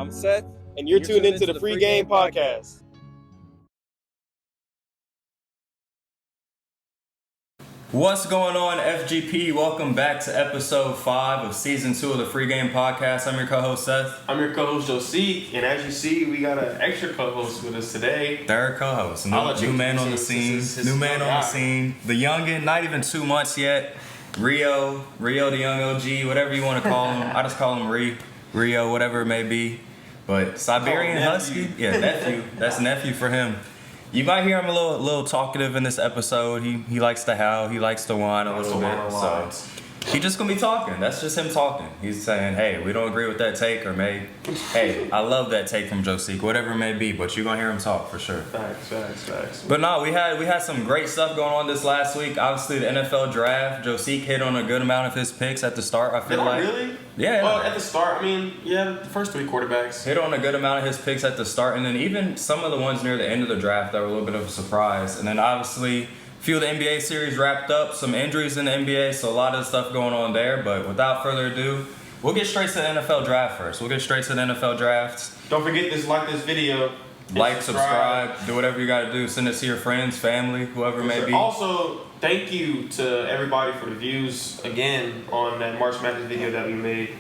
I'm Seth, and you're tuned into the Free Game Podcast. What's going on, FGP? Welcome back to episode 5 of season 2 of the Free Game Podcast. I'm your co-host, Seth. I'm your co-host, Josik, and as you see, we got an extra co-host with us today. Third co-host. New man on the scene. The youngin', not even 2 months yet. Rio the young OG, whatever you want to call him. I just call him Rio, whatever it may be. But Siberian Husky? Yeah, nephew. That's nephew for him. You might hear him a little talkative in this episode. He likes to howl. He likes to whine a little bit. So he's just going to be talking. That's just him talking. He's saying, hey, we don't agree with that take, or hey, I love that take from Josik, whatever it may be, but you're going to hear him talk for sure. Facts. But no, we had some great stuff going on this last week. Obviously, the NFL draft. Josik hit on a good amount of his picks at the start, I feel like. Really? Yeah. Well, at the start, the first 3 quarterbacks. Hit on a good amount of his picks at the start, and then even some of the ones near the end of the draft that were a little bit of a surprise. And then obviously, a few of the NBA series wrapped up, some injuries in the NBA, so a lot of stuff going on there. But without further ado, we'll get straight to the NFL draft first. Don't forget to like this video. Like, subscribe, do whatever you got to do. Send it to your friends, family, whoever it may be. Also, thank you to everybody for the views again on that March Madness video that we made.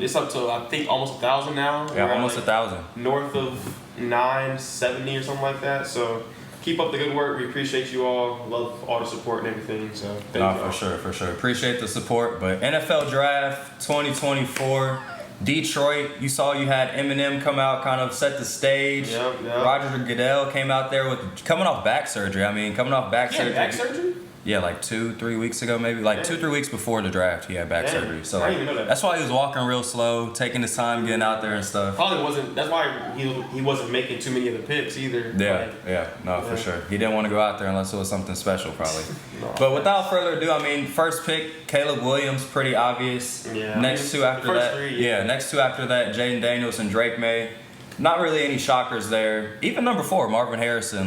It's up to, I think, almost 1,000 now. Yeah, almost 1,000. North of 970 or something like that. So keep up the good work. We appreciate you all. Love all the support and everything. So thank you. For sure. Appreciate the support. But NFL Draft 2024. Detroit, you saw you had Eminem come out, kind of set the stage. Yep. Roger Goodell came out there coming off back surgery. Back surgery? Yeah, like 2-3 weeks ago, maybe. 2-3 weeks before the draft, he had back surgery. So I didn't even know that. That's why he was walking real slow, taking his time, getting out there and stuff. Probably wasn't. That's why he wasn't making too many of the picks either. For sure. He didn't want to go out there unless it was something special, probably. But without further ado, first pick, Caleb Williams, pretty obvious. Yeah. Next two after that, Jaden Daniels and Drake May. Not really any shockers there. Even number 4, Marvin Harrison,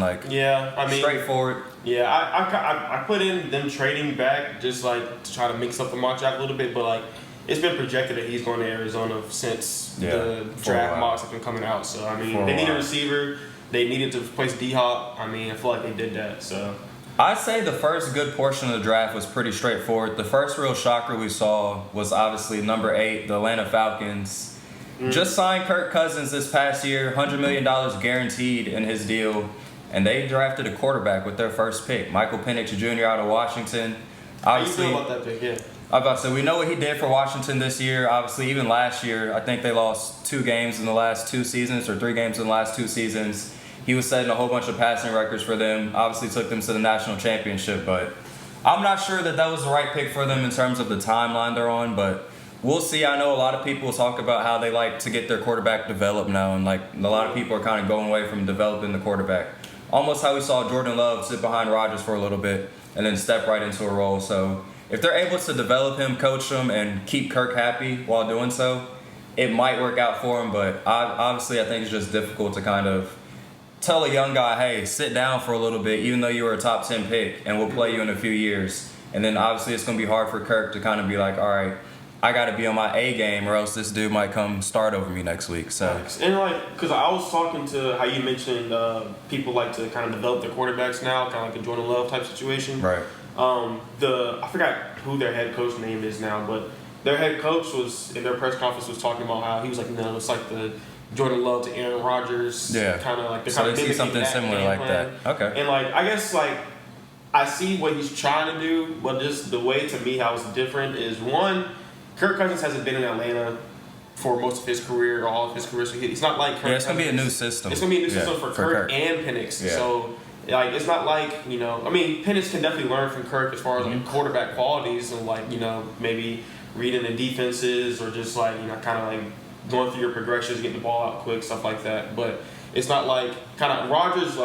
straightforward. Yeah, I put in them trading back just to try to mix up the mock draft a little bit, but it's been projected that he's going to Arizona since the draft mocks have been coming out. So they need a receiver. They needed to replace D-Hop. I feel like they did that. So I'd say the first good portion of the draft was pretty straightforward. The first real shocker we saw was obviously number 8, the Atlanta Falcons. Just signed Kirk Cousins this past year, $100 million guaranteed in his deal, and they drafted a quarterback with their first pick, Michael Penix Jr. out of Washington. Obviously, how you feel about that pick? Yeah. I'm about to say, we know what he did for Washington this year. Obviously, even last year, I think they lost 2 games in the last 2 seasons, or 3 games in the last 2 seasons. He was setting a whole bunch of passing records for them. Obviously, took them to the national championship, but I'm not sure that was the right pick for them in terms of the timeline they're on, but we'll see. I know a lot of people talk about how they like to get their quarterback developed now, and a lot of people are kind of going away from developing the quarterback. Almost how we saw Jordan Love sit behind Rodgers for a little bit and then step right into a role. So if they're able to develop him, coach him, and keep Kirk happy while doing so, it might work out for him. But obviously I think it's just difficult to kind of tell a young guy, hey, sit down for a little bit, even though you were a top 10 pick, and we'll play you in a few years. And then obviously it's going to be hard for Kirk to kind of be like, all right, I got to be on my A game or else this dude might come start over me next week. So, and because I was talking to how you mentioned people like to kind of develop their quarterbacks now, kind of like a Jordan Love type situation. Right. I forgot who their head coach name is now, but their head coach was in their press conference was talking about how he was like, no, it's like the Jordan Love to Aaron Rodgers. Yeah. Kind of like the so kind of they see something similar like plan. That. Okay. And I guess I see what he's trying to do, but just the way to me how it's different is one. Kirk Cousins hasn't been in Atlanta for most of his career, or all of his career, so it's not like Kirk Cousins. It's going to be a new system. It's going to be a new system for Kirk and Penix. Yeah. So, it's not like, Penix can definitely learn from Kirk as far as quarterback qualities and, maybe reading the defenses or just, kind of, going through your progressions, getting the ball out quick, stuff like that. But it's not like, kind of, Rodgers,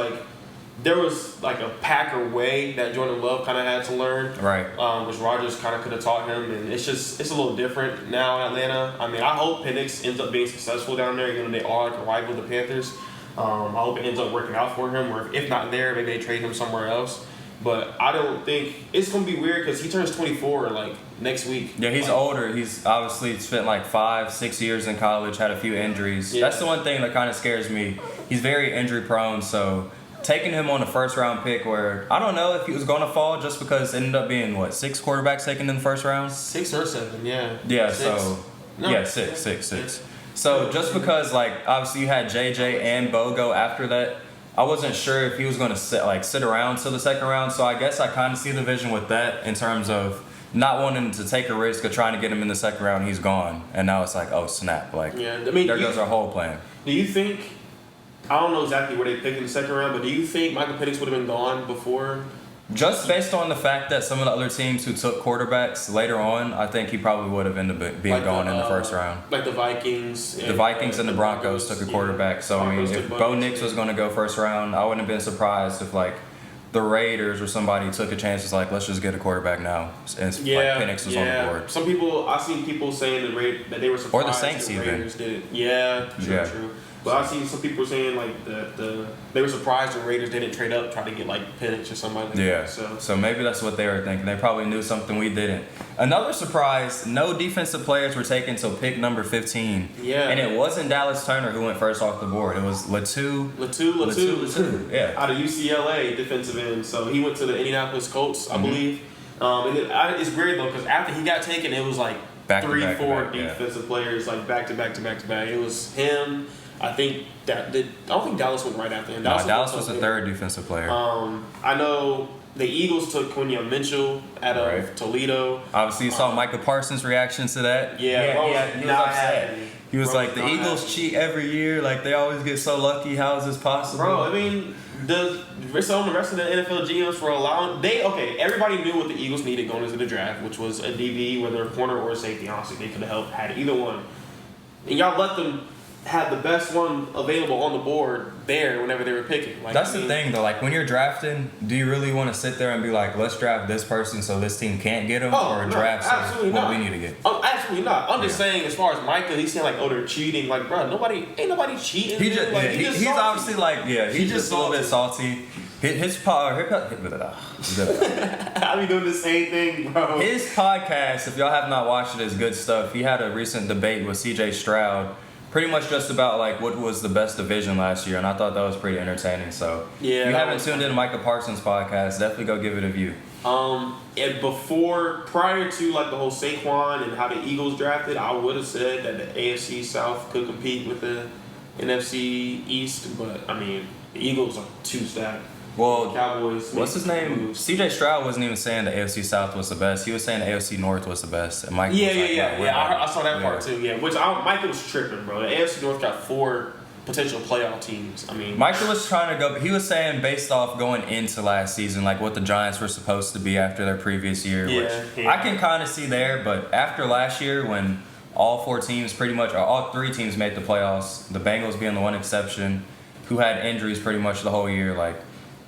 there was a Packer way that Jordan Love kind of had to learn, right? Which Rodgers kind of could have taught him, and it's a little different now in Atlanta. I hope Penix ends up being successful down there, even though they are a rival of the Panthers. I hope it ends up working out for him, or if not there, maybe they trade him somewhere else. But I don't think it's gonna be weird because he turns 24 like next week. Yeah, he's older. He's obviously spent like 5-6 years in college, had a few injuries. Yeah. That's the one thing that kind of scares me. He's very injury prone, so taking him on a first round pick where I don't know if he was going to fall just because it ended up being 6 quarterbacks taken in the first round? 6 or 7, yeah. Yeah, Six. so No, yeah, six. So just because obviously you had JJ and Bo go after that, I wasn't sure if he was going to sit around till the second round. So I guess I kind of see the vision with that in terms of not wanting to take a risk of trying to get him in the second round. He's gone, and now it's like, oh snap! Yeah, I mean, there goes our whole plan. Do you think? I don't know exactly where they picked in the second round, but do you think Michael Penix would have been gone before? Just based on the fact that some of the other teams who took quarterbacks later on, I think he probably would have ended up being gone in the first round. Like the Vikings. The Vikings and the Broncos took a quarterback. So, I mean, if Bo Nix was going to go first round, I wouldn't have been surprised if, the Raiders or somebody took a chance. It's like, let's just get a quarterback now. And Penix was on the board. Some people, I've seen people saying that they were surprised. Or the Saints the even. Raiders did it. Yeah, true. But I've seen some people saying they were surprised the Raiders didn't trade up, try to get Penix or somebody like that. So maybe that's what they were thinking. They probably knew something we didn't. Another surprise, no defensive players were taken till pick number 15. Yeah. And it wasn't Dallas Turner who went first off the board. It was Latu. Yeah. Out of UCLA, defensive end. So he went to the Indianapolis Colts, I believe. And it's weird though, because after he got taken, it was three, four defensive players back to back. It was him. I don't think Dallas went right after him. Dallas was the third defensive player. I know the Eagles took Quinyon Mitchell out of Toledo. Obviously, you saw Micah Parsons' reaction to that. He was upset. He was like, the Eagles cheat every year. They always get so lucky. How is this possible? Bro, I mean, the rest of the NFL GMs for allowing everybody knew what the Eagles needed going into the draft, which was a DB, whether a corner or a safety. Honestly, they could have had either one, and y'all let them had the best one available on the board there whenever they were picking. That's the thing, though. When you're drafting, do you really want to sit there and be like, let's draft this person so this team can't get him? Draft what we need to get? Absolutely not. I'm just saying, as far as Micah, he's saying, they're cheating. Bro, ain't nobody cheating. He's obviously he's just a little bit salty. His I be doing the same thing, bro. His podcast, if y'all have not watched it, is good stuff. He had a recent debate with CJ Stroud, pretty much just about what was the best division last year, and I thought that was pretty entertaining. So if you haven't tuned in to Micah Parsons' podcast, definitely go give it a view. And prior to the whole Saquon and how the Eagles drafted, I would have said that the AFC South could compete with the NFC East, but I mean the Eagles are too stacked. Well, Cowboys. What's his name? CJ Stroud wasn't even saying the AFC South was the best. He was saying the AFC North was the best. And Mike I saw that part too. Yeah, Michael was tripping, bro. The AFC North got 4 potential playoff teams. I mean, Michael was trying to go. He was saying based off going into last season, what the Giants were supposed to be after their previous year. Which I can kind of see there. But after last year, when all 4 teams pretty much, or all 3 teams made the playoffs, the Bengals being the one exception, who had injuries pretty much the whole year,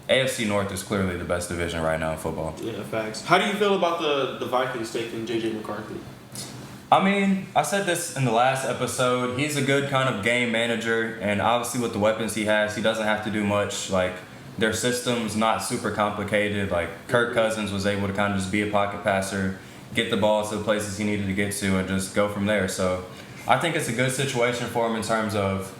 AFC North is clearly the best division right now in football. Yeah, facts. How do you feel about the Vikings taking J.J. McCarthy? I mean, I said this in the last episode. He's a good kind of game manager, and obviously with the weapons he has, he doesn't have to do much. Their system's not super complicated. Kirk Cousins was able to kind of just be a pocket passer, get the ball to the places he needed to get to, and just go from there. So I think it's a good situation for him in terms of,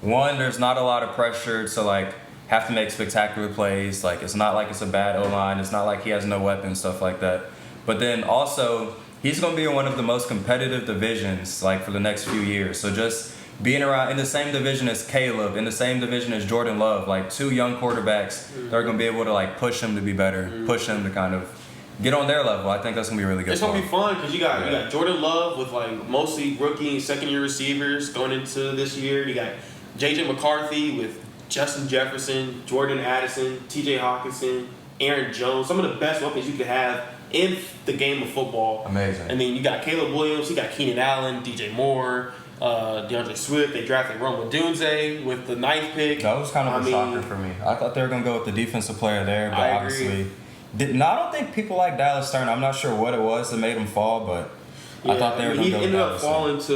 one, there's not a lot of pressure to have to make spectacular plays. It's not like it's a bad O-line. It's not like he has no weapons, stuff like that. But then also, he's going to be in one of the most competitive divisions, for the next few years. So just being around in the same division as Caleb, in the same division as Jordan Love, 2 young quarterbacks that are going to be able to, push him to be better, push him to kind of get on their level. I think that's going to be really good. It's going to be fun because you got Jordan Love with, mostly rookie and second-year receivers going into this year. You got J.J. McCarthy with Justin Jefferson, Jordan Addison, T.J. Hawkinson, Aaron Jones, some of the best weapons you could have in the game of football. Amazing. And then you got Caleb Williams, you got Keenan Allen, DJ Moore, DeAndre Swift. They drafted Rome Odunze with the 9th pick. That was kind of a shocker for me. I thought they were going to go with the defensive player there, but obviously I don't think people like Dallas Turner. I'm not sure what it was that made him fall, but Yeah, I thought they were going he to go ended up Dallas. falling to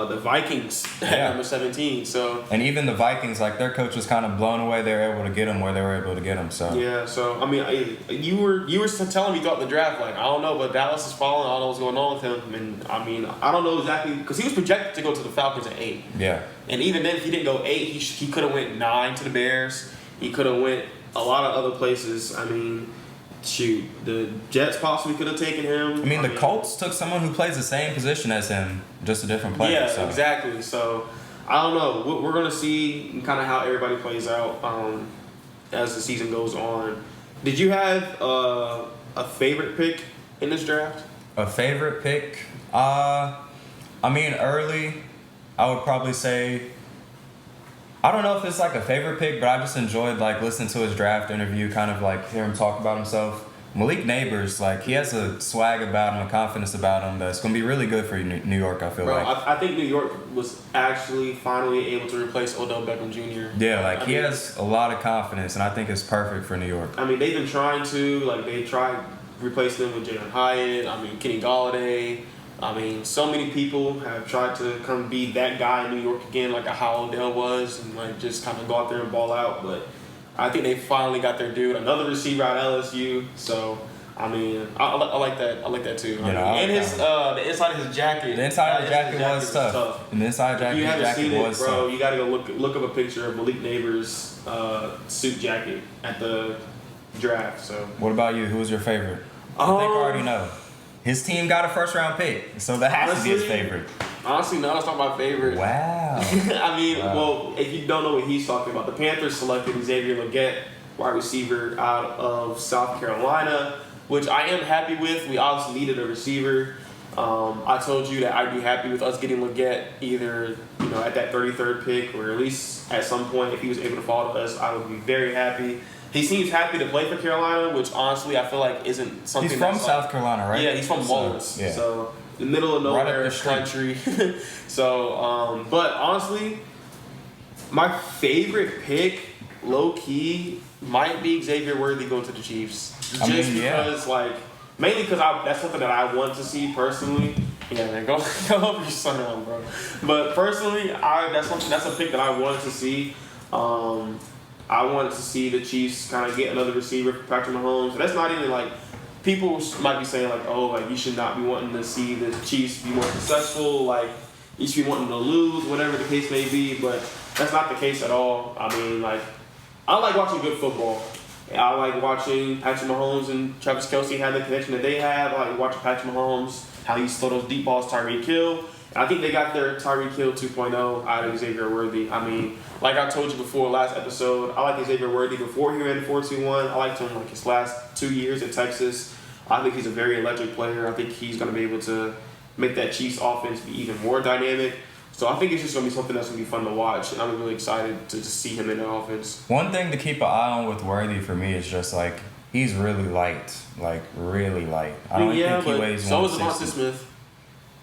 the Vikings at number 17. So And even the Vikings, like their coach was kind of blown away. They were able to get him where they were able to get him. So yeah, so I mean, you were telling me throughout the draft, like I don't know, but Dallas is falling. I don't know what's going on with him. And I mean, I don't know exactly because he was projected to go to the Falcons at 8. yeah. And even then, if he didn't go 8, he could have went 9 to the Bears. He could have went a lot of other places. I mean, shoot, the Jets possibly could have taken him. I mean, the Colts took someone who plays the same position as him, just a different player. Yeah, so. exactly. So I don't know. We're going to see kind of how everybody plays out as the season goes on. Did you have a favorite pick in this draft? A favorite pick? I mean, early, I would probably say, I don't know if it's like a favorite pick, but I just enjoyed like listening to his draft interview, kind of like hear him talk about himself. Malik Neighbors, like he has a swag about him, a confidence about him that's going to be really good for New York, I feel like. I think New York was actually finally able to replace Odell Beckham Jr. Yeah, like he has a lot of confidence, and I think it's perfect for New York. I mean, they've been trying to, like they tried replacing him with Jalen Hyatt. I mean, Kenny Galladay. I mean, so many people have tried to come be that guy in New York again, like how Odell was, and like just kind of go out there and ball out. But I think they finally got their dude, another receiver at LSU. So I mean, I like that. I like that too. And his the inside of his jacket. The inside of the jacket was tough. And the inside If you haven't seen it, bro, tough. you gotta go look up a picture of Malik Neighbors' suit jacket at the draft. So what about you? Who was your favorite? I think I already know. His team got a first-round pick, so that has to be his favorite. Honestly, no, that's not my favorite. Wow. I mean, well, if you don't know what he's talking about, the Panthers selected Xavier Legette, wide receiver out of South Carolina, which I am happy with. We obviously needed a receiver. I told you that I'd be happy with us getting Legette either, at that 33rd pick or at least at some point if he was able to fall to us, I would be very happy. He seems happy to play for Carolina, which honestly I feel like isn't something. He's from South Carolina, right? Yeah, he's from Mullins. Yeah. So the middle of nowhere Right up the country. So, but honestly, my favorite pick, low key, might be Xavier Worthy going to the Chiefs. Because, mainly because that's something that I want to see personally. Yeah, man, go over your son around, bro. But personally, that's a pick that I wanted to see. I wanted to see the Chiefs kind of get another receiver for Patrick Mahomes. So that's not even like people might be saying like, oh, like you should not be wanting to see the Chiefs be more successful. Like you should be wanting to lose, whatever the case may be. But that's not the case at all. I mean, like I like watching good football. I like watching Patrick Mahomes and Travis Kelce have the connection that they have. I like watching Patrick Mahomes, how he throw those deep balls, Tyreek Hill. I think they got their Tyreek Hill 2.0 out of Xavier Worthy. I mean, like I told you before last episode, I like Xavier Worthy before he ran 4.21. I liked him like his last 2 years at Texas. I think he's a very electric player. I think he's going to be able to make that Chiefs offense be even more dynamic. So I think it's just going to be something that's going to be fun to watch. And I'm really excited to just see him in the offense. One thing to keep an eye on with Worthy for me is just like he's really light. Like really light. I don't think he weighs 160. So is Devontae Smith.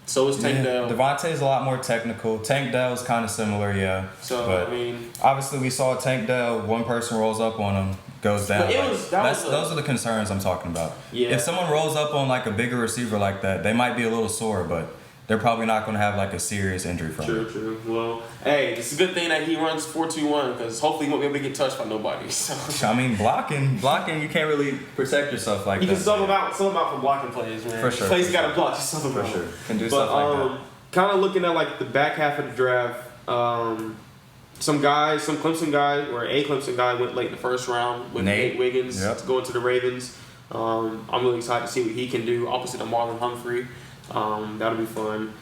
So is Tank Dell. Devontae's a lot more technical. Tank Dell's kind of similar, yeah. So, but I mean, obviously we saw Tank Dell, one person rolls up on him, goes down. Those are the concerns I'm talking about. Yeah. If someone rolls up on like a bigger receiver like that, they might be a little sore, but they're probably not going to have like a serious injury from it. True. Well, hey, it's a good thing that he runs 4.21 because hopefully he won't be able to get touched by nobody. So. I mean, blocking, you can't really protect yourself like that. You can sub him out for blocking plays, man. For sure. Plays you got to block, just sub him For out. sure. Can do stuff like that. Kind of looking at like the back half of the draft, some Clemson guy or a Clemson guy went late in the first round with Nate Wiggins going to the Ravens. I'm really excited to see what he can do opposite of Marlon Humphrey. That'll be fun.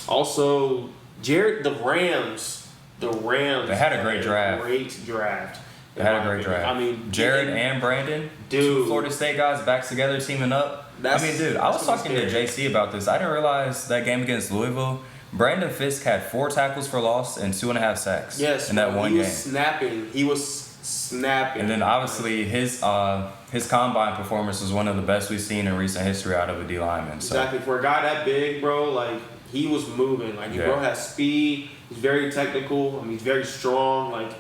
Also, the Rams. They had a great draft. They had a great draft. I mean, Jared and Brandon, dude, 2 Florida State guys back together teaming up. I was talking to JC about this. I didn't realize that game against Louisville, Brandon Fisk had 4 tackles for loss and 2.5 sacks. Yes, in that one game. He was snapping. And then obviously his combine performance was one of the best we've seen in recent history out of a D lineman. So. Exactly. For a guy that big, bro, like he was moving. Like bro has speed. He's very technical. I mean, he's very strong. Like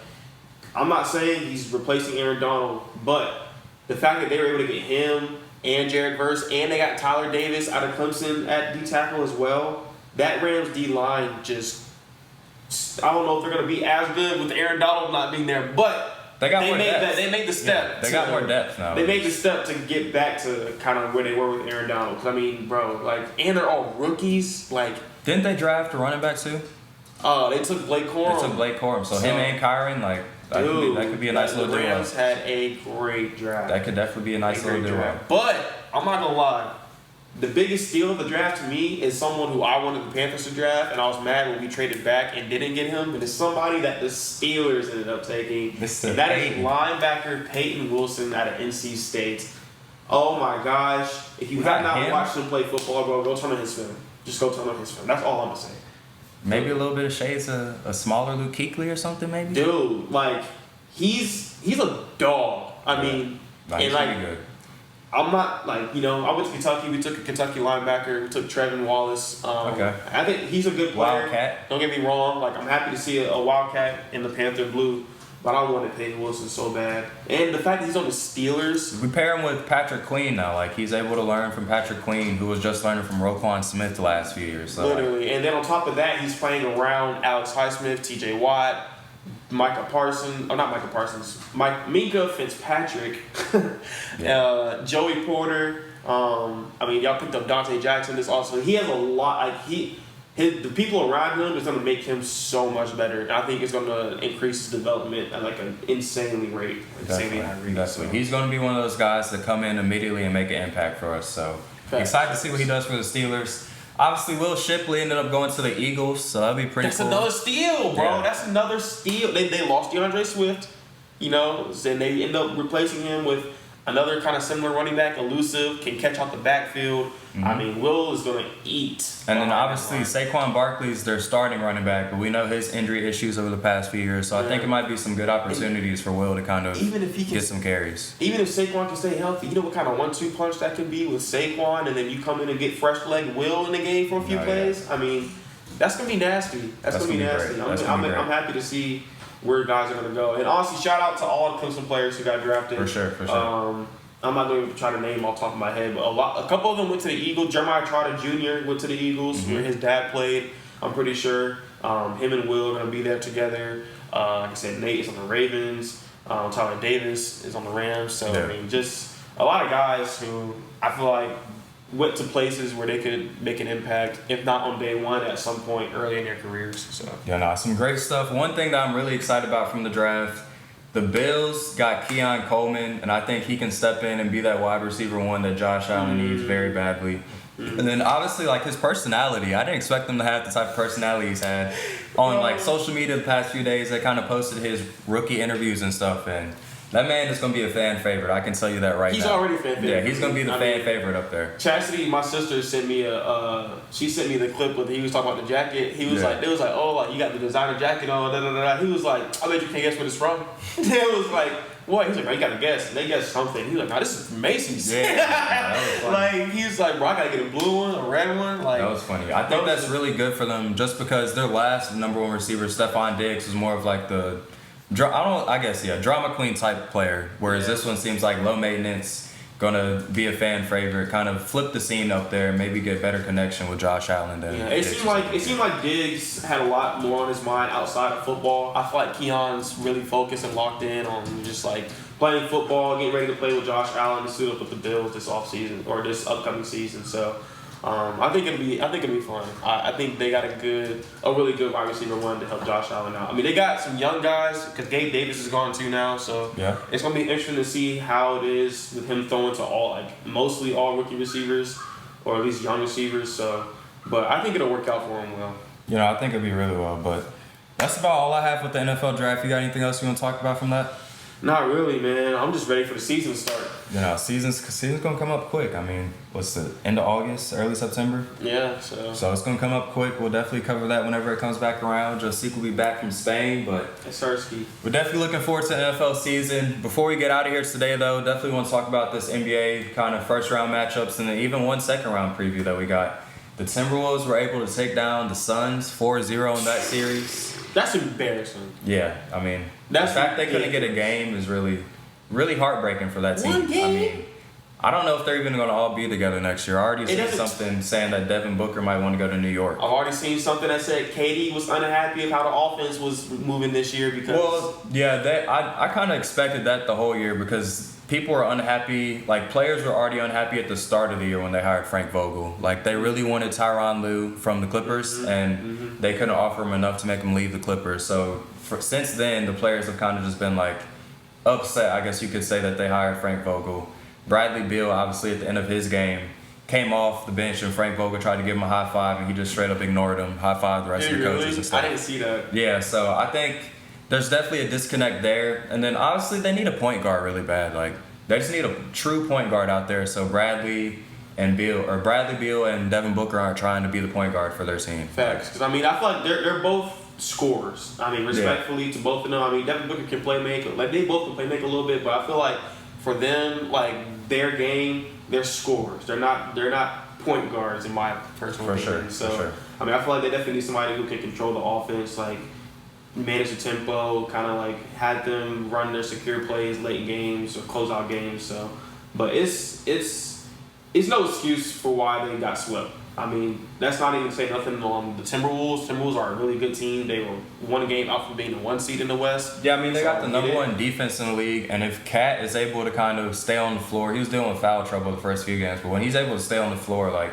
I'm not saying he's replacing Aaron Donald, but the fact that they were able to get him and Jared Verse, and they got Tyler Davis out of Clemson at D tackle as well. That Rams D line just, I don't know if they're going to be as good with Aaron Donald not being there, but they made the step. Yeah, they got more depth now. They made the step to get back to kind of where they were with Aaron Donald. Because, I mean, bro, like, and they're all rookies. Like, didn't they draft a running back too? They took Blake Corum. So him and Kyron, like, that could be a nice little duo. The Rams had a great draft. That could definitely be a nice little duo. But I'm not gonna lie, the biggest steal of the draft to me is someone who I wanted the Panthers to draft, and I was mad when we traded back and didn't get him. And it's somebody that the Steelers ended up taking. And that is linebacker Peyton Wilson out of NC State. Oh my gosh! If you have not watched him play football, bro, go turn on his film. Just go turn on his film. That's all I'm gonna say. Maybe a little bit of shades of a smaller Luke Kuechly or something, maybe. Dude, like he's a dog. I mean, and like good. I'm not like I went to Kentucky. We took a Kentucky linebacker. We took Trevin Wallace. Okay. I think he's a good player. Wildcat. Don't get me wrong. Like I'm happy to see a Wildcat in the Panther blue. But I wanted Peyton Wilson so bad. And the fact that he's on the Steelers. We pair him with Patrick Queen now. Like, he's able to learn from Patrick Queen, who was just learning from Roquan Smith the last few years. So literally. And then on top of that, he's playing around Alex Highsmith, TJ Watt, Minka Fitzpatrick, Joey Porter. Y'all picked up Dante Jackson this also. He has a lot. Like, the people around him is going to make him so much better. And I think it's going to increase his development at like an insanely high rate. Definitely. So. He's going to be one of those guys that come in immediately and make an impact for us. So excited to see what he does for the Steelers. Obviously, Will Shipley ended up going to the Eagles, so that'd be pretty cool. That's another steal, bro. Yeah. That's another steal. They lost DeAndre Swift, and they end up replacing him with another kind of similar running back, elusive, can catch out the backfield. Mm-hmm. I mean, Will is going to eat. And then obviously Saquon Barkley's their starting running back, but we know his injury issues over the past few years, so I think it might be some good opportunities for Will to kind of get some carries. Even if Saquon can stay healthy, you know what kind of 1-2 punch that can be with Saquon, and then you come in and get fresh leg Will in the game for a few plays? Yeah. I mean, that's going to be nasty. That's going to be nasty. I'm happy to see where guys are going to go. And honestly, shout out to all the Clemson players who got drafted. For sure. I'm not going to try to name off the top of my head, but a couple of them went to the Eagles. Jeremiah Trotter Jr. went to the Eagles, where his dad played, I'm pretty sure. Him and Will are going to be there together. Like I said, Nate is on the Ravens. Tyler Davis is on the Rams. So, I mean, just a lot of guys who I feel like went to places where they could make an impact, if not on day one, at some point early in their careers. So some great stuff. One thing that I'm really excited about from the draft, the Bills got Keon Coleman, and I think he can step in and be that wide receiver one that Josh Allen needs very badly. And then obviously, like, his personality, I didn't expect him to have the type of personality he's had. On like social media the past few days, they kind of posted his rookie interviews and stuff, and that man is going to be a fan favorite. I can tell you that right now. He's already a fan favorite. Yeah, he's going to be the fan favorite up there. Chastity, my sister, sent me she sent me the clip with he was talking about the jacket. He was like, it was like, oh, like you got the designer jacket on, da da da. He was like, I bet you can't guess where it's from. It was like, what? He's like, bro, you got to guess. And they guessed something. He was like, nah, this is from Macy's. Yeah. Like, he was like, bro, I got to get a blue one, a red one. Like, that was funny. I think that's really good for them just because their last number one receiver, Stephon Diggs, was more of like the drama queen type player, whereas this one seems like low maintenance, gonna be a fan favorite, kind of flip the scene up there, maybe get better connection with Josh Allen than it seemed like Diggs had a lot more on his mind outside of football. I feel like Keon's really focused and locked in on just like playing football, getting ready to play with Josh Allen to suit up with the Bills this offseason or this upcoming season. So I think it'll be fun. I think they got a really good wide receiver one to help Josh Allen out. I mean, they got some young guys because Gabe Davis is gone too now, so it's gonna be interesting to see how it is with him throwing to mostly all rookie receivers or at least young receivers. So, but I think it'll work out for him well. I think it'll be really well. But that's about all I have with the NFL draft. You got anything else you want to talk about from that? Not really, man. I'm just ready for the season to start. Season's gonna come up quick. I mean, what's the end of August, early September? Yeah, so it's gonna come up quick. We'll definitely cover that whenever it comes back around. Josique will be back from Spain, but we're definitely looking forward to the NFL season. Before we get out of here today, though, definitely want to talk about this NBA kind of first round matchups and then even one second round preview that we got. The Timberwolves were able to take down the Suns 4-0 in that series. That's embarrassing. Yeah, I mean, the fact they couldn't get a game is really, really heartbreaking for that team. One game? I don't know if they're even going to all be together next year. I already seen something saying that Devin Booker might want to go to New York. I've already seen something that said KD was unhappy of how the offense was moving this year because. Well, yeah, I kind of expected that the whole year because people were unhappy. Like, players were already unhappy at the start of the year when they hired Frank Vogel. Like, they really wanted Tyronn Lue from the Clippers, and they couldn't offer him enough to make him leave the Clippers. So, since then, the players have kind of just been, like, upset, I guess you could say, that they hired Frank Vogel. Bradley Beal, obviously, at the end of his game, came off the bench and Frank Vogel tried to give him a high five and he just straight up ignored him. High five the rest of the coaches and stuff. I didn't see that. Yeah, so I think there's definitely a disconnect there. And then obviously they need a point guard really bad. Like, they just need a true point guard out there. So Bradley Beal and Devin Booker aren't trying to be the point guard for their team. Facts. Because I feel like they're both scorers. Respectfully to both of them. Devin Booker can play make. Like, they both can play make a little bit, but I feel like for them, like, their game, they're scorers. They're not point guards in my personal opinion. So for sure. I feel like they definitely need somebody who can control the offense, like manage the tempo, kind of like have them run their secure plays late games or close out games. So, but it's no excuse for why they got swept. That's not even say nothing on the Timberwolves. Timberwolves are a really good team. They were one game out from being the 1 seed in the West. Yeah, they got the number 1 defense in the league, and if Cat is able to kind of stay on the floor, he was dealing with foul trouble the first few games, but when he's able to stay on the floor, like,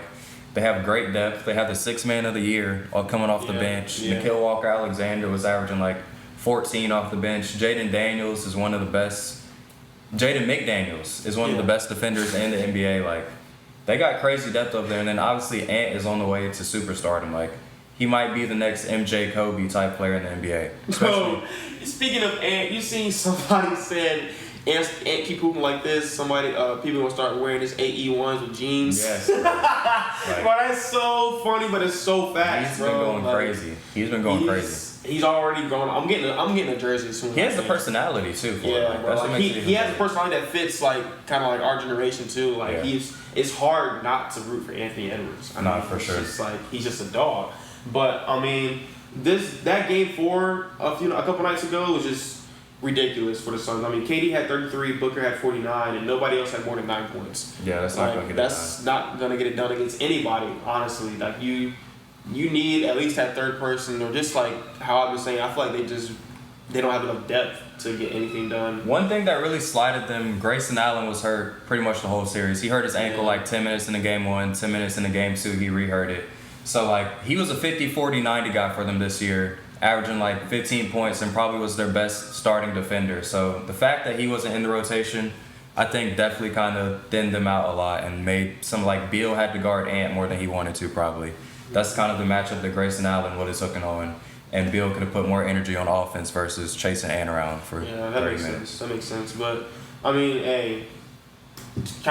they have great depth. They have the 6th man of the year coming off the bench. Yeah. Micheal Walker-Alexander was averaging like 14 off the bench. Jaden McDaniels is one of the best defenders in the NBA. Like, they got crazy depth up there, and then obviously Ant is on the way to superstardom. Like, he might be the next MJ Kobe type player in the NBA. So, speaking of Ant, you seen somebody said Ant keep hooping like this. People gonna start wearing his AE1s with jeans. Yes. Like, bro, that's so funny, but it's so fast. He's been going crazy. He's been going crazy. He's already grown. I'm getting a jersey soon. He has the personality too. He has a personality that fits like kind of like our generation too. Like it's hard not to root for Anthony Edwards. For sure. It's like he's just a dog. But that game 4 a couple nights ago was just ridiculous for the Suns. KD had 33, Booker had 49, and nobody else had more than 9 points. Yeah, that's not gonna get it done. That's not gonna get it done against anybody. Honestly, like you need at least that third person, or just like how I've been saying. I feel like they don't have enough depth to get anything done. One thing that really slided them, Grayson Allen was hurt pretty much the whole series. He hurt his ankle like 10 minutes into game 1, 10 minutes into game 2, he re-hurt it. So like he was a 50, 40, 90 guy for them this year, averaging like 15 points and probably was their best starting defender. So the fact that he wasn't in the rotation, I think definitely kind of thinned them out a lot and made some, like, Beal had to guard Ant more than he wanted to probably. That's kind of the matchup that Grayson Allen would have taken on, and Beal could have put more energy on offense versus chasing Ant around for 30 minutes. That makes sense. But, kind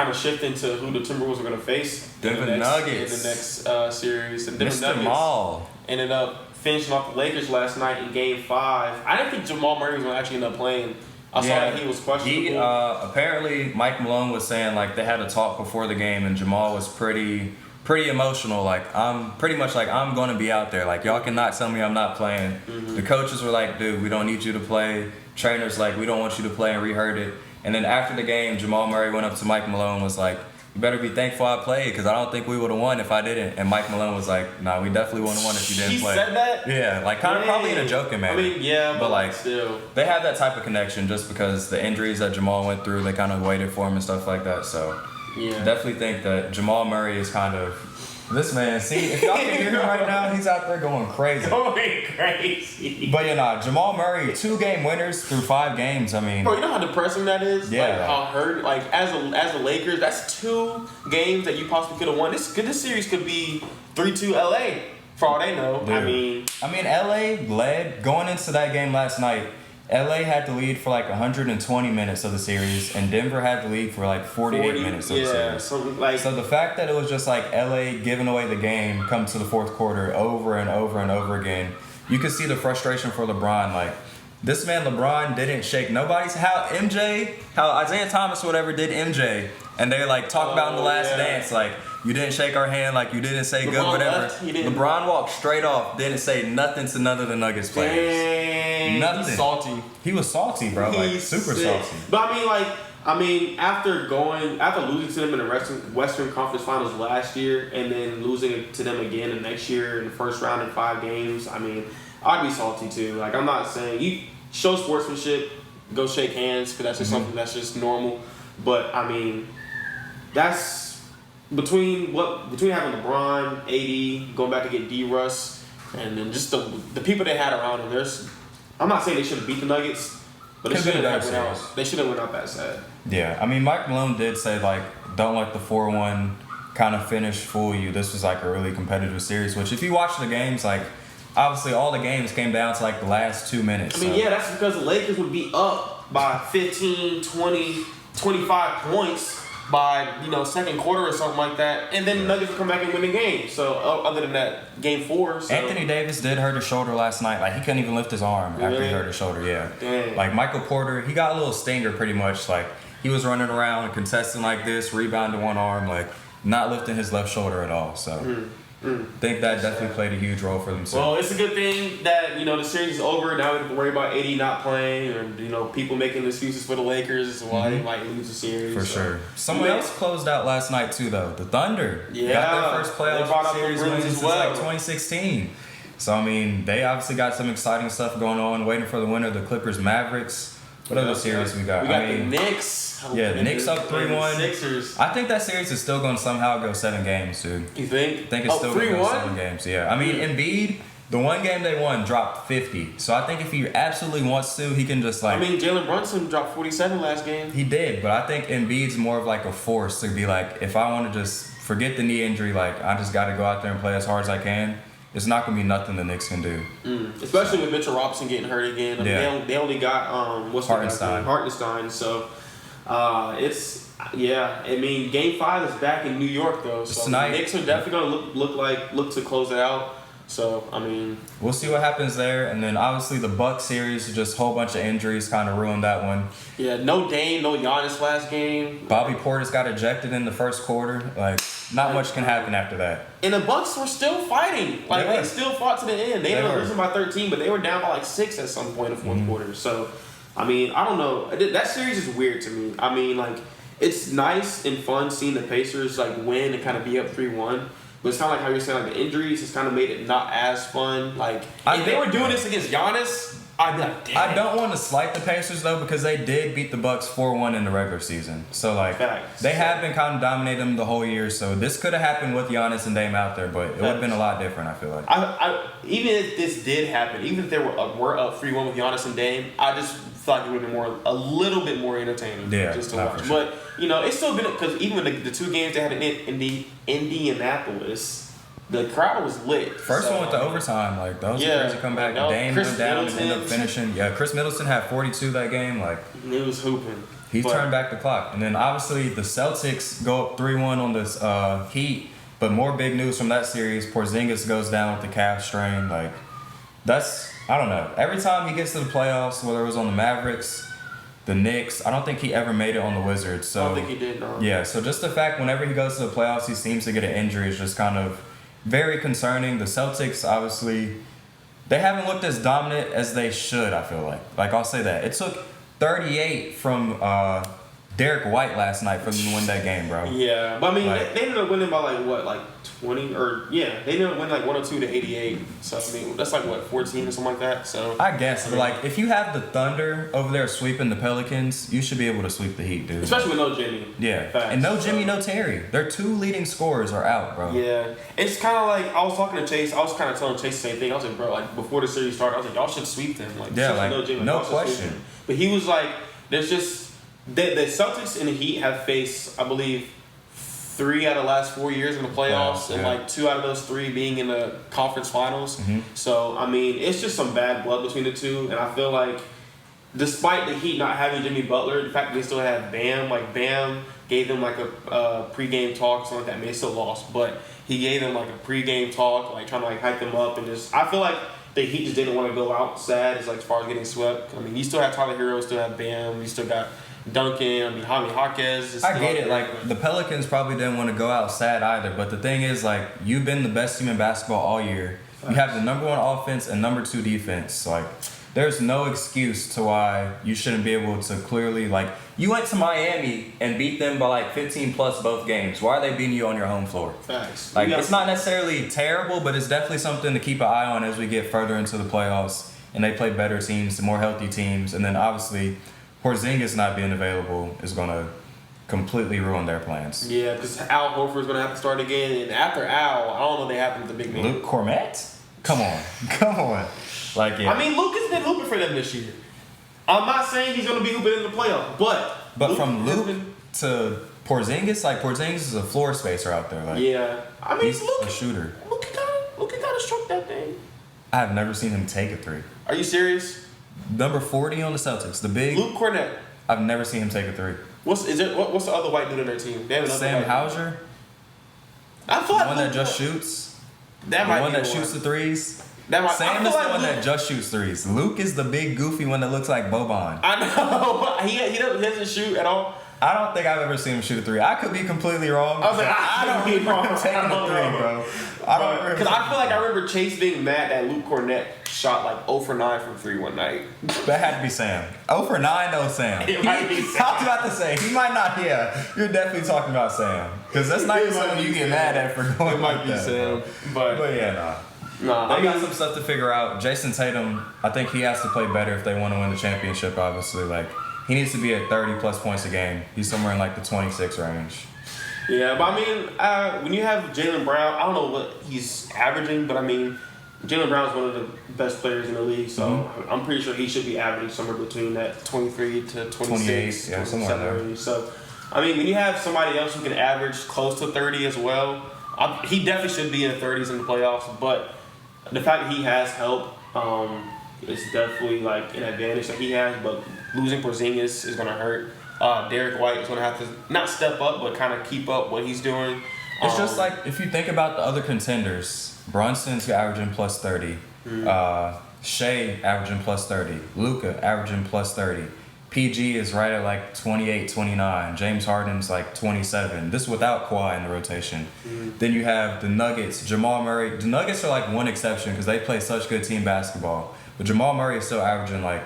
of shifting to who the Timberwolves are going to face Denver Nuggets in the next series. And Denver Mr. Nuggets Maul ended up finishing off the Lakers last night in Game 5. I didn't think Jamal Murray was going to actually end up playing. I saw that he was questionable. Apparently, Mike Malone was saying, like, they had a talk before the game, and Jamal was pretty emotional. Like, I'm going to be out there. Like, y'all cannot tell me I'm not playing. Mm-hmm. The coaches were like, dude, we don't need you to play. Trainers like, we don't want you to play, and re-heard it. And then after the game, Jamal Murray went up to Mike Malone, was like, you better be thankful I played, because I don't think we would have won if I didn't. And Mike Malone was like, nah, we definitely wouldn't have won if you didn't play. He said that? Yeah, like, kind of probably in a joking manner. But like, still. They have that type of connection just because the injuries that Jamal went through, they kind of waited for him and stuff like that. So, definitely think that Jamal Murray is kind of this man. See, if y'all can hear him right now, he's out there going crazy. But Jamal Murray, 2-game winners through 5 games. Bro, you know how depressing that is? Yeah. Like, how hurt, like, as a Lakers, that's 2 games that you possibly could have won. This series could be 3-2 LA for all they know. Dude. LA led going into that game last night. LA had the lead for like 120 minutes of the series, and Denver had the lead for like 48 minutes of the series. So the fact that it was just like LA giving away the game come to the fourth quarter over and over and over again, you could see the frustration for LeBron. Like, this man LeBron didn't shake nobody's how Isaiah Thomas whatever did MJ, and they like talk about in the last dance, like, you didn't shake our hand, like, you didn't say good, whatever. LeBron walked straight off, didn't say nothing to none of the Nuggets players. Dang, nothing. He's salty. He was salty, bro. Like, super salty. But I mean, after losing to them in the Western Conference Finals last year, and then losing to them again the next year in the first round in 5 games, I mean, I'd be salty too. Like, I'm not saying you show sportsmanship, go shake hands, because that's just something that's just normal. But I mean, that's between having LeBron, AD, going back to get D-Russ, and then just the people they had around them. I'm not saying they should have beat the Nuggets, but they shouldn't have went out. They shouldn't have went out that sad. Yeah, I mean, Mike Malone did say, like, don't let the 4-1 kind of finish fool you. This was like a really competitive series, which if you watch the games, like, obviously all the games came down to like the last 2 minutes. I mean, yeah, that's because the Lakers would be up by 15, 20, 25 points by, second quarter or something like that, and then the Nuggets would come back and win the game. So, other than that, game 4. So. Anthony Davis did hurt his shoulder last night. Like, he couldn't even lift his arm after he hurt his shoulder, yeah. Dang. Like, Michael Porter, he got a little stinger pretty much. Like, he was running around and contesting like this, rebounding one arm, like, not lifting his left shoulder at all. So, I think that definitely played a huge role for them. Well, it's a good thing that, the series is over. Now we don't have to worry about AD not playing or, people making excuses for the Lakers why they might lose the series. For sure. Someone else closed out last night, too, though. The Thunder. Yeah. Got their first playoff series win since well. like 2016. So, I mean, they obviously got some exciting stuff going on, waiting for the winner of the Clippers-Mavericks. What other series we got? We got the Knicks. Yeah, the Knicks up 3-1. Sixers. I think that series is still going to somehow go 7 games, dude. You think? I think it's still going to go 7 games, yeah. I mean, Embiid, the one game they won, dropped 50. So I think if he absolutely wants to, he can just like... I mean, Jalen Brunson dropped 47 last game. He did, but I think Embiid's more of like a force to be like, if I want to just forget the knee injury, like I just got to go out there and play as hard as I can. It's not going to be nothing the Knicks can do. Especially with Mitchell Robinson getting hurt again. I mean, they only got Hartenstein. So I mean, Game 5 is back in New York though. So tonight. The Knicks are definitely going to look to close it out. So I mean, we'll see what happens there, and then obviously the Bucks series, just a whole bunch of injuries kind of ruined that one. Yeah, no Dame, no Giannis last game. Bobby Portis got ejected in the first quarter. Like, not much can happen after that. And the Bucks were still fighting. Like they still fought to the end. They ended up losing by 13, but they were down by like 6 at some point in the fourth quarter. So, I mean, I don't know. That series is weird to me. I mean, like, it's nice and fun seeing the Pacers like win and kind of be up 3-1. But it's kind of like how you're saying, like, the injuries has kind of made it not as fun. Like, if they were doing this against Giannis, I'd be like, damn. I don't want to slight the Pacers, though, because they did beat the Bucks 4-1 in the regular season. So, like, they have been kind of dominating them the whole year. So, this could have happened with Giannis and Dame out there, but it would have been a lot different, I feel like. Even if this did happen, even if they were up 3-1 with Giannis and Dame, I just thought it would have been a little bit more entertaining just to watch. Sure. But, it's still been, because even the 2 games they had in Indianapolis, the crowd was lit. First one went to overtime. Like, that was a crazy comeback. Dame went down and ended up finishing. Yeah, Chris Middleton had 42 that game. Like, he was hooping. He turned back the clock. And then, obviously, the Celtics go up 3-1 on this Heat. But more big news from that series, Porzingis goes down with the calf strain. Like, that's, I don't know. Every time he gets to the playoffs, whether it was on the Mavericks, the Knicks, I don't think he ever made it on the Wizards. So, I don't think he did, no. Yeah, so just the fact whenever he goes to the playoffs, he seems to get an injury is just kind of very concerning. The Celtics, obviously, they haven't looked as dominant as they should, I feel like. Like, I'll say that. It took 38 from Derek White last night for them to win that game, bro. Yeah, but I mean, they ended up winning by like 20 or they ended up winning like 102 to 88. So I mean, that's like 14 or something like that. So I guess, but like if you have the Thunder over there sweeping the Pelicans, you should be able to sweep the Heat, dude. Especially with no Jimmy. Yeah, Facts. And no Jimmy, no Terry. Their 2 leading scorers are out, bro. Yeah, it's kind of like I was talking to Chase. I was kind of telling Chase the same thing. I was like, bro, like before the series started, I was like, y'all should sweep them. Like, no Jimmy, no question. But he was like, there's just. The Celtics and the Heat have faced, I believe, 3 out of the last 4 years in the playoffs, and like 2 out of those 3 being in the conference finals. So, I mean, it's just some bad blood between the two, and I feel like despite the Heat not having Jimmy Butler, the fact that they still have Bam, like Bam gave them like a pregame talk, something like that. I mean, they still lost, but he gave them like a pregame talk, like trying to like hype them up, and just I feel like the Heat just didn't want to go out sad as far as getting swept. I mean, you still have Tyler Hero, still have Bam, you still got Duncan, I mean, Jaime Jaquez. I get it. Like, the Pelicans probably didn't want to go out sad either. But the thing is, like, you've been the best team in basketball all year. You have the number 1 offense and number 2 defense. Like, there's no excuse to why you shouldn't be able to clearly, like, you went to Miami and beat them by like 15 plus both games. Why are they beating you on your home floor? Facts. Like, it's not necessarily terrible, but it's definitely something to keep an eye on as we get further into the playoffs and they play better teams, more healthy teams. And then obviously, Porzingis not being available is going to completely ruin their plans. Yeah, because Al Horford's going to have to start again. And after Al, I don't know what happened to the big man. Luke Cornette? Come on. Like, yeah. I mean, Luke has been hooping for them this year. I'm not saying he's going to be hooping in the playoffs, but from Luke to Porzingis, like, Porzingis is a floor spacer out there. Like, yeah. I mean, he's a shooter. Luke can kind of stroke that thing. I have never seen him take a three. Are you serious? Number 40 on the Celtics, the big. Luke Cornette. I've never seen him take a three. What's the other white dude on their team? They have another Sam white Hauser. I thought The one that just shoots. That might the one be that shoots the threes. I Sam is feel the one Luke, that just shoots threes. Luke is the big goofy one that looks like Boban. I know, but he doesn't shoot at all. I don't think I've ever seen him shoot a three. I could be completely wrong. I was like, I don't could be remember wrong. him taking a three, bro. I don't remember. Because I feel like I remember Chase being mad that Luke Cornette shot like 0 for 9 from 3 one night. That had to be Sam. 0 for 9 though, Sam. It might be Sam. I was about to say, he might not, yeah. You're definitely talking about Sam. Because that's not even someone you get mad at for going It might like be that, Sam, But yeah, nah. Nah, They got some stuff to figure out. Jason Tatum, I think he has to play better if they want to win the championship, obviously. Like, he needs to be at 30 plus points a game. He's somewhere in like the 26 range. Yeah, but I mean, when you have Jaylen Brown, I don't know what he's averaging, but I mean, Jaylen Brown's one of the best players in the league, so I'm pretty sure he should be averaging somewhere between that 23 to 26, 28, yeah, somewhere there. range. So, I mean, when you have somebody else who can average close to 30 as well, he definitely should be in the 30s in the playoffs, but the fact that he has help is definitely like an advantage that he has, but losing Porzingis is going to hurt. Derek White is going to have to not step up, but kind of keep up what he's doing. It's just like, if you think about the other contenders, Brunson's averaging plus 30. Shea averaging plus 30. Luka averaging plus 30. PG is right at like 28, 29. James Harden's like 27. This is without Kawhi in the rotation. Then you have the Nuggets, Jamal Murray. The Nuggets are like one exception because they play such good team basketball. But Jamal Murray is still averaging like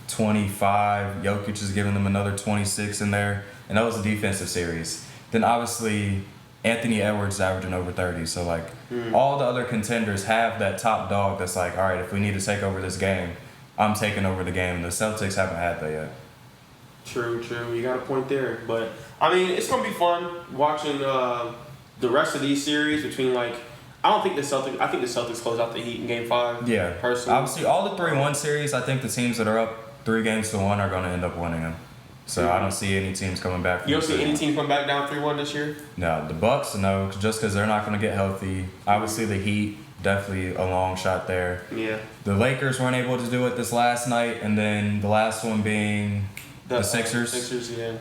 25. Jokic is giving them another 26 in there. And that was a defensive series. Then obviously Anthony Edwards is averaging over 30. So like all the other contenders have that top dog that's like, all right, if we need to take over this game, I'm taking over the game. The Celtics haven't had that yet. True. You got a point there. But, I mean, it's going to be fun watching the rest of these series between, like, I think the Celtics close out the Heat in Game 5. Yeah. Personally. Obviously, all the 3-1 series, I think the teams that are up 3-1 are going to end up winning them. So I don't see any teams coming back. You don't see any teams coming back down 3-1 this year? No. The Bucks, no, just because they're not going to get healthy. Obviously, the Heat, definitely a long shot there. Yeah. The Lakers weren't able to do it this last night, and then the last one being the Sixers. Sixers, yeah.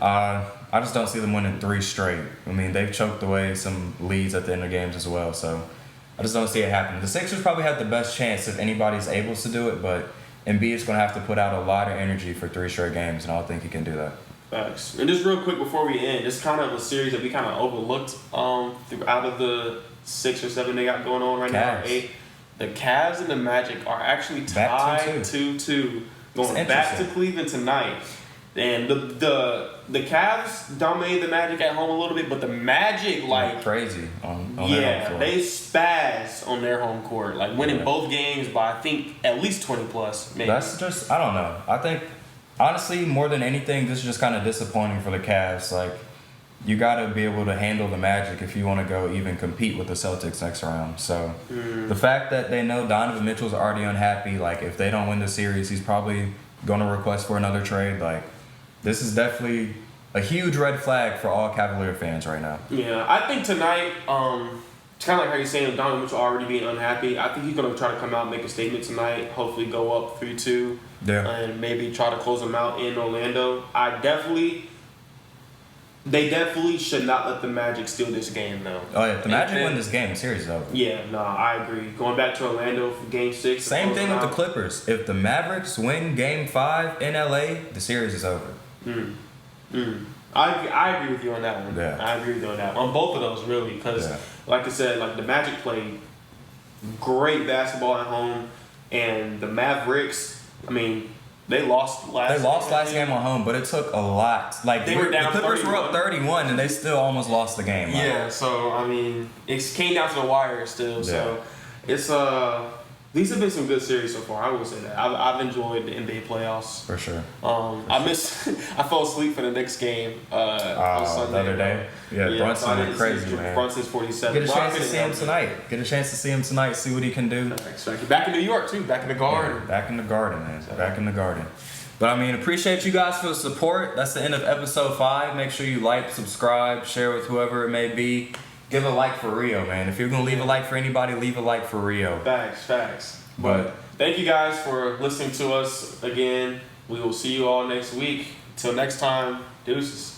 I just don't see them winning 3 straight. I mean, they've choked away some leads at the end of games as well, so I just don't see it happening. The Sixers probably have the best chance if anybody's able to do it, but Embiid is going to have to put out a lot of energy for 3 straight games, and I don't think he can do that. Facts. And just real quick before we end, it's kind of a series that we kind of overlooked throughout of the 6 or 7 they got going on right now. 8. The Cavs and the Magic are actually tied 2-2, going back to Cleveland tonight. And the Cavs dominated the Magic at home a little bit, but the Magic crazy on their home court. They spaz on their home court, like winning both games by I think at least 20 plus. Maybe. That's just, I don't know. I think honestly, more than anything, this is just kind of disappointing for the Cavs. Like, you got to be able to handle the Magic if you want to go even compete with the Celtics next round. So the fact that they know Donovan Mitchell's already unhappy, like if they don't win the series, he's probably going to request for another trade. Like, this is definitely a huge red flag for all Cavalier fans right now. Yeah, I think tonight, it's kind of like how you're saying Donovan Mitchell already being unhappy. I think he's going to try to come out and make a statement tonight, hopefully go up 3-2, and maybe try to close them out in Orlando. They definitely should not let the Magic steal this game, though. Oh, yeah. If the Magic win this game, the series is over. Yeah, no, I agree. Going back to Orlando for Game 6. Same thing with the Clippers. If the Mavericks win Game 5 in LA, the series is over. I agree with you on that one. Yeah. I agree with you on that one. On both of those, really. Because, like I said, like the Magic played great basketball at home. And the Mavericks, I mean, they lost last game on home, but it took a lot. Like they were down. The Clippers 31. were up 31, and they still almost lost the game. Yeah, so I mean, it came down to the wire still. So it's these have been some good series so far. I will say that I've enjoyed the NBA playoffs for sure. I fell asleep for the Knicks game on Sunday. The other day. Yeah, Brunson went crazy, man. Brunson's 47. Get a chance to see him tonight. See what he can do. Back in New York too. Back in the Garden. Yeah, back in the Garden, man. Back in the Garden. But I mean, appreciate you guys for the support. That's the end of episode 5. Make sure you like, subscribe, share with whoever it may be. Give a like for Rio, man. If you're gonna leave a like for anybody, leave a like for Rio. Facts. But thank you guys for listening to us again. We will see you all next week. Till next time, deuces.